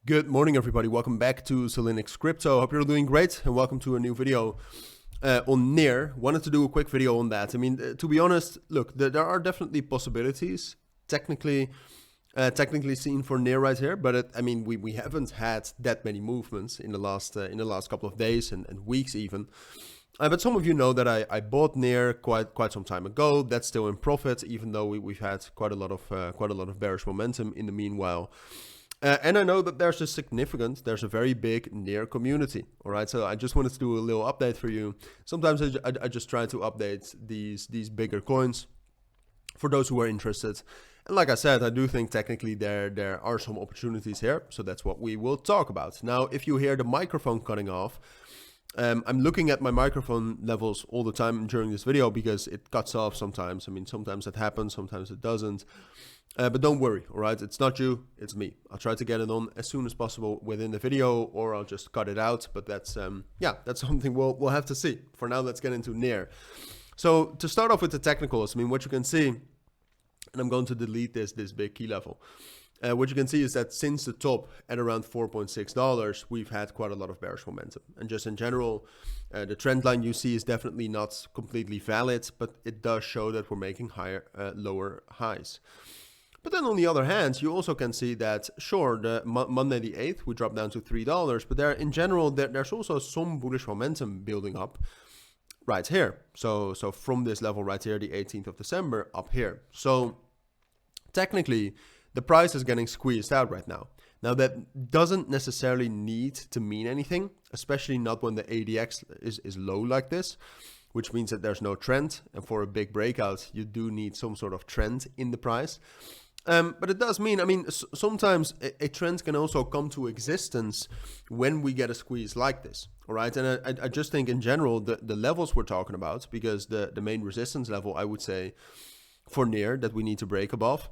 Good morning, everybody. Welcome back to Cilinix Crypto. Hope you're doing great, and welcome to a new video on NEAR. Wanted to do a quick video on that. I mean, to be honest, look, there are definitely possibilities technically seen for NEAR right here, but I mean, we haven't had that many movements in the last couple of days and weeks even. But some of you know that I bought NEAR quite some time ago. That's still in profit, even though we've had quite a lot of bearish momentum in the meanwhile. And I know that there's a very big NEAR community. All right, so I just wanted to do a little update for you. Sometimes I just try to update these bigger coins for those who are interested. And like I said, I do think technically there are some opportunities here. So that's what we will talk about. Now, if you hear the microphone cutting off, I'm looking at my microphone levels all the time during this video because it cuts off sometimes. I mean, sometimes it happens, sometimes it doesn't. But don't worry, all right? It's not you, it's me. I'll try to get it on as soon as possible within the video, or I'll just cut it out. But that's that's something we'll have to see. For now, let's get into NEAR. So to start off with the technicals, I mean, what you can see, and I'm going to delete this big key level. What you can see is that since the top at around $4.6, we've had quite a lot of bearish momentum. And just in general, the trend line you see is definitely not completely valid, but it does show that we're making lower highs. But then on the other hand, you also can see that, sure, the Monday the 8th, we dropped down to $3, but there in general, there's also some bullish momentum building up right here. So from this level right here, the 18th of December, up here. So technically, the price is getting squeezed out right now. Now, that doesn't necessarily need to mean anything, especially not when the ADX is low like this, which means that there's no trend. And for a big breakout, you do need some sort of trend in the price. But it does mean, I mean, sometimes a trend can also come to existence when we get a squeeze like this, all right? And I just think in general, the levels we're talking about, because the main resistance level, I would say, for NEAR that we need to break above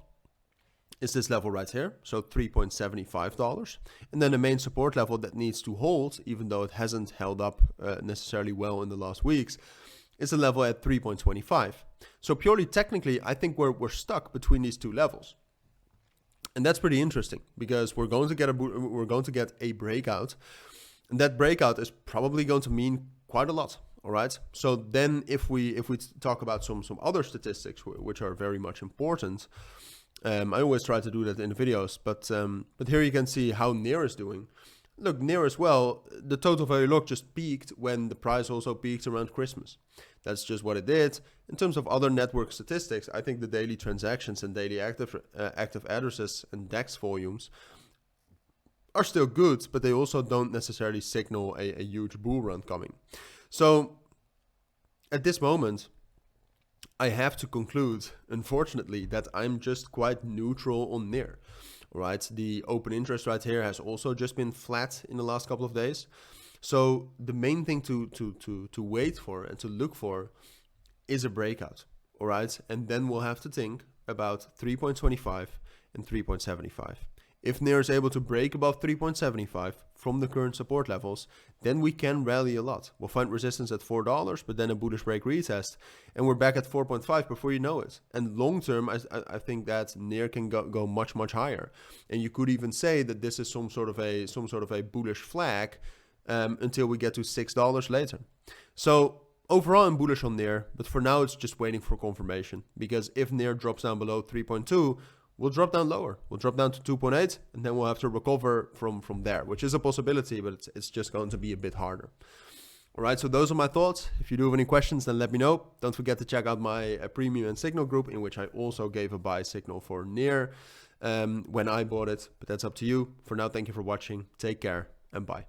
is this level right here, so $3.75. And then the main support level that needs to hold, even though it hasn't held up necessarily well in the last weeks, is a level at 3.25. So purely technically, I think we're stuck between these two levels. And that's pretty interesting because we're going to get a breakout, and that breakout is probably going to mean quite a lot. All right. So then if we talk about some other statistics which are very much important, I always try to do that in the videos, but here you can see how NEAR is doing. Look, NEAR as well, the total value lock just peaked when the price also peaked around Christmas. That's just what it did. In terms of other network statistics, I think the daily transactions and daily active addresses and DEX volumes are still good, but they also don't necessarily signal a huge bull run coming. So at this moment, I have to conclude, unfortunately, that I'm just quite neutral on NEAR. Right, the open interest right here has also just been flat in the last couple of days. So the main thing to wait for and to look for is a breakout. All right, and then we'll have to think about 3.25 and 3.75. If NEAR is able to break above 3.75 from the current support levels, then we can rally a lot. We'll find resistance at $4, but then a bullish break retest, and we're back at 4.5 before you know it. And long term, I think that NEAR can go much higher. And you could even say that this is some sort of a bullish flag until we get to $6 later. So overall, I'm bullish on NEAR, but for now, it's just waiting for confirmation. Because if NEAR drops down below 3.2, we'll drop down lower. We'll drop down to 2.8, and then we'll have to recover from there, which is a possibility, but it's just going to be a bit harder. All right, so those are my thoughts. If you do have any questions, then let me know. Don't forget to check out my premium and signal group, in which I also gave a buy signal for NEAR when I bought it, but that's up to you. For now, thank you for watching. Take care and bye.